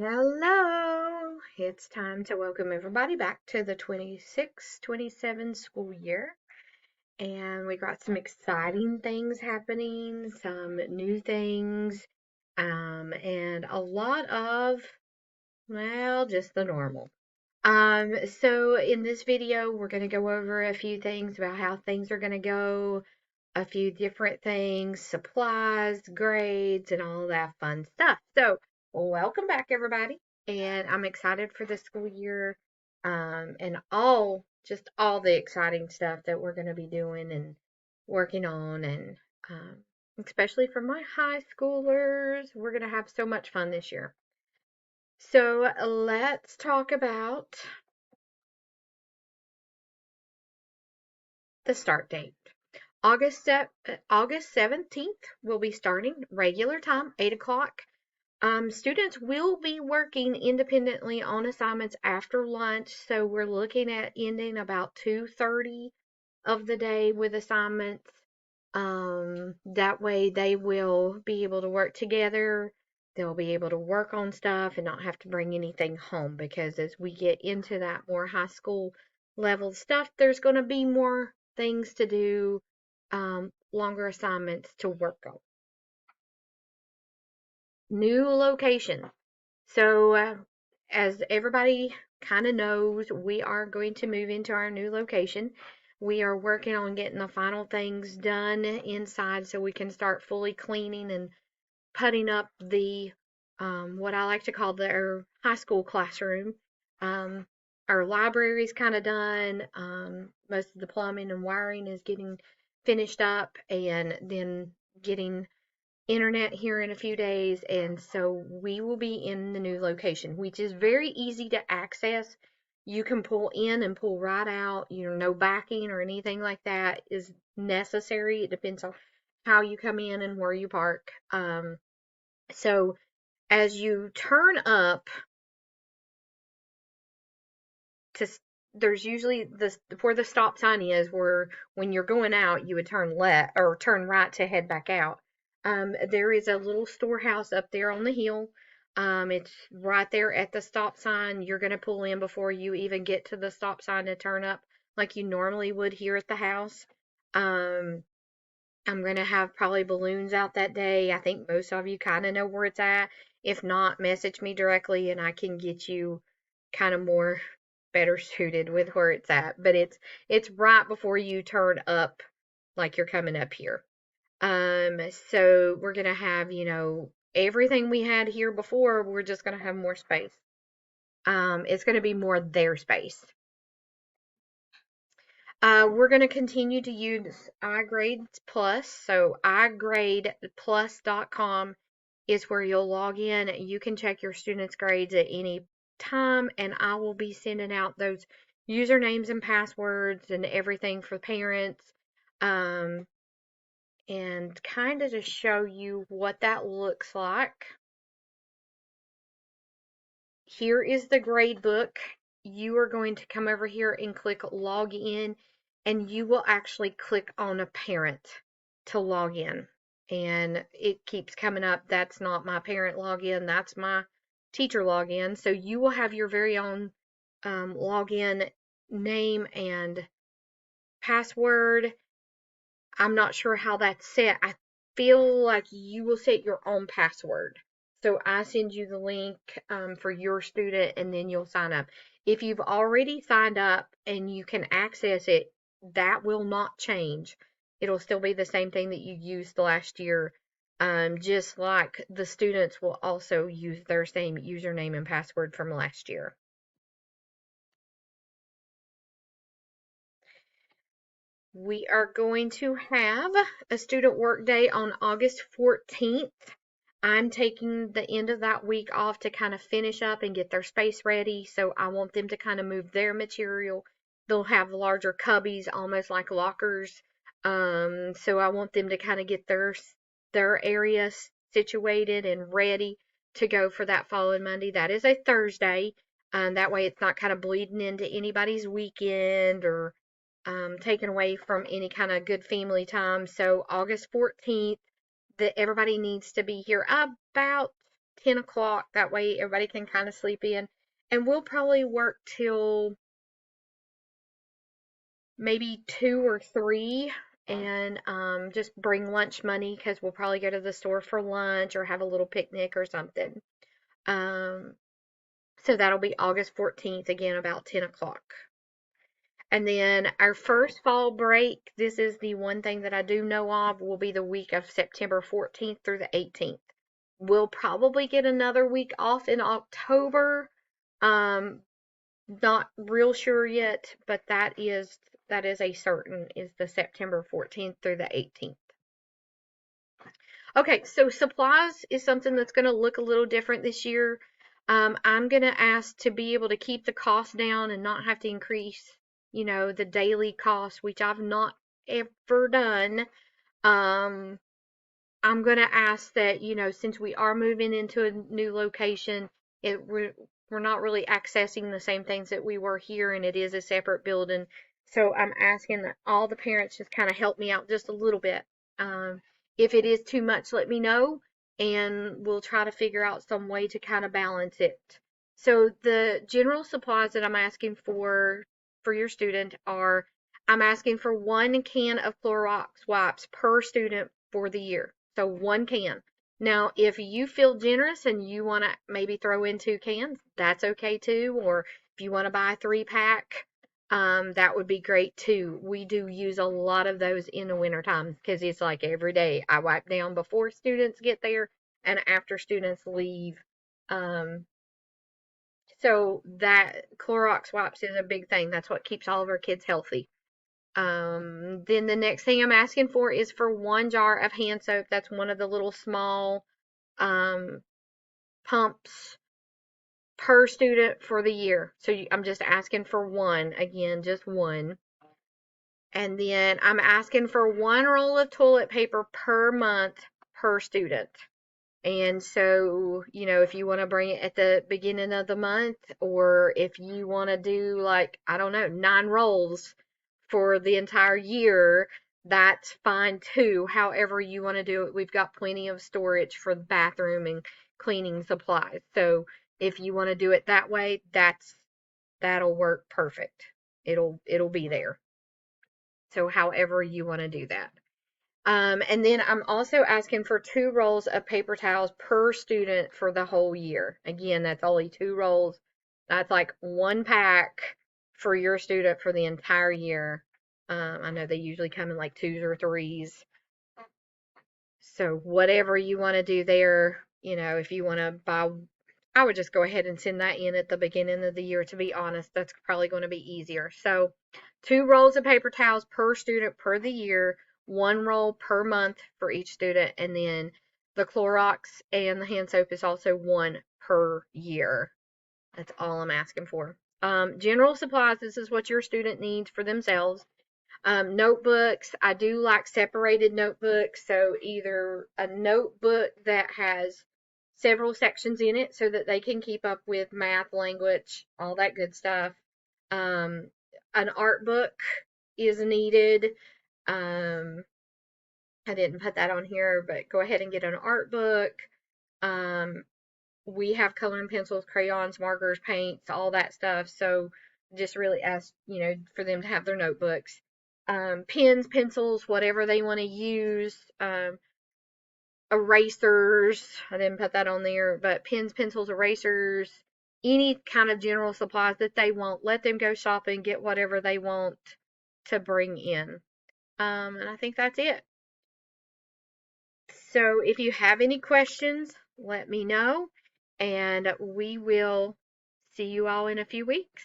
Hello! It's time to welcome everybody back to the 26-27 school year. And we got some exciting things happening, some new things, and a lot of, well, just the normal. So in this video, we're going to go over a few things about how things are going to go, a few different things, supplies, grades, and all that fun stuff. So, welcome back, everybody. And I'm excited for the school year, and just all the exciting stuff that we're going to be doing and working on, and um, especially for my high schoolers, we're going to have so much fun this year. So, let's talk about the start date. August 17th, we'll be starting regular time, 8 o'clock. Students will be working independently on assignments after lunch, so we're looking at ending about 2:30 of the day with assignments. That way they will be able to work together. They'll be able to work on stuff and not have to bring anything home, because as we get into that more high school level stuff, there's going to be more things to do, longer assignments to work on. New location. So, as everybody kind of knows, we are going to move into our new location. We are working on getting the final things done inside so we can start fully cleaning and putting up the what I like to call our high school classroom. Um, our library's kind of done. Most of the plumbing and wiring is getting finished up, and then getting internet here in a few days, and so we will be in the new location, which is very easy to access. You can pull in and pull right out. No backing or anything like that is necessary. It depends on how you come in and where you park. So as you turn up to, there's usually this where the stop sign is, where when you're going out you would turn left or turn right to head back out. There is a little storehouse up there on the hill. It's right there at the stop sign. You're going to pull in before you even get to the stop sign to turn up like you normally would here at the house. um, I'm going to have probably balloons out that day. I think most of you kind of know where it's at. If not, message me directly and I can get you kind of more better suited with where it's at. But it's right before you turn up, like you're coming up here. So we're going to have, everything we had here before. We're just going to have more space. It's going to be more their space. We're going to continue to use iGrade Plus. So iGradePlus.com is where you'll log in. You can check your students' grades at any time, and I will be sending out those usernames and passwords and everything for parents. And kind of to show you what that looks like. Here is the grade book. You are going to come over here and click log in, and you will actually click on a parent to log in. And it keeps coming up, that's not my parent login, that's my teacher login. So you will have your very own login name and password. I'm not sure how that's set. I feel like you will set your own password. So I send you the link for your student, and then you'll sign up. If you've already signed up and you can access it, that will not change. It'll still be the same thing that you used last year. Just like the students will also use their same username and password from last year. We are going to have a student work day on August 14th. I'm taking the end of that week off to kind of finish up and get their space ready. So I want them to kind of move their material. They'll have larger cubbies, almost like lockers. So I want them to kind of get their area situated and ready to go for that following Monday. That is a Thursday. That way it's not kind of bleeding into anybody's weekend or taken away from any kind of good family time. So August 14th, that everybody needs to be here about 10 o'clock. That way everybody can kind of sleep in. And we'll probably work till maybe 2 or 3 and just bring lunch money because we'll probably go to the store for lunch or have a little picnic or something. Um, so that'll be August 14th, again, about 10 o'clock. And then our first fall break, this is the one thing that I do know of, will be the week of September 14th through the 18th. We'll probably get another week off in October. Um, Not real sure yet, but that is a certain, is the September 14th through the 18th. Okay, so supplies is something that's going to look a little different this year. I'm going to ask to be able to keep the cost down and not have to increase, the daily cost, which I've not ever done. Um, I'm going to ask that, since we are moving into a new location, we're not really accessing the same things that we were here, and it is a separate building. So I'm asking that all the parents just kind of help me out just a little bit. Um, if it is too much, let me know, and we'll try to figure out some way to kind of balance it. So the general supplies that I'm asking for your student are, I'm asking for 1 can of Clorox wipes per student for the year. So 1 can. Now, if you feel generous and you want to maybe throw in 2 cans, that's okay too. Or if you want to buy a 3-pack, that would be great too. We do use a lot of those in the wintertime because it's like every day I wipe down before students get there and after students leave. Um, so that Clorox wipes is a big thing. That's what keeps all of our kids healthy. Then the next thing I'm asking for is for 1 jar of hand soap. That's one of the little small um, pumps per student for the year. So I'm just asking for one, again, just one. And then I'm asking for 1 roll of toilet paper per month per student. And so, if you want to bring it at the beginning of the month, or if you want to do like, I don't know, 9 rolls for the entire year, that's fine too. However you want to do it, we've got plenty of storage for the bathroom and cleaning supplies. So if you want to do it that way, that'll work perfect. It'll be there. So however you want to do that. And then I'm also asking for 2 rolls of paper towels per student for the whole year. Again, that's only 2 rolls. That's like 1 pack for your student for the entire year. I know they usually come in like 2s or 3s. So whatever you want to do there, if you want to buy, I would just go ahead and send that in at the beginning of the year, to be honest. That's probably going to be easier. So 2 rolls of paper towels per student per the year, 1 roll per month for each student, and then the Clorox and the hand soap is also 1 per year. That's all I'm asking for. General supplies, this is what your student needs for themselves. Notebooks, I do like separated notebooks, so either a notebook that has several sections in it so that they can keep up with math, language, all that good stuff. Um, an art book is needed. Um, I didn't put that on here, but go ahead and get an art book. Um, we have coloring pencils, crayons, markers, paints, all that stuff. So just really ask, for them to have their notebooks. Pens, pencils, whatever they want to use. Erasers, I didn't put that on there, but pens, pencils, erasers, any kind of general supplies that they want. Let them go shopping, get whatever they want to bring in. And I think that's it. So if you have any questions, let me know, and we will see you all in a few weeks.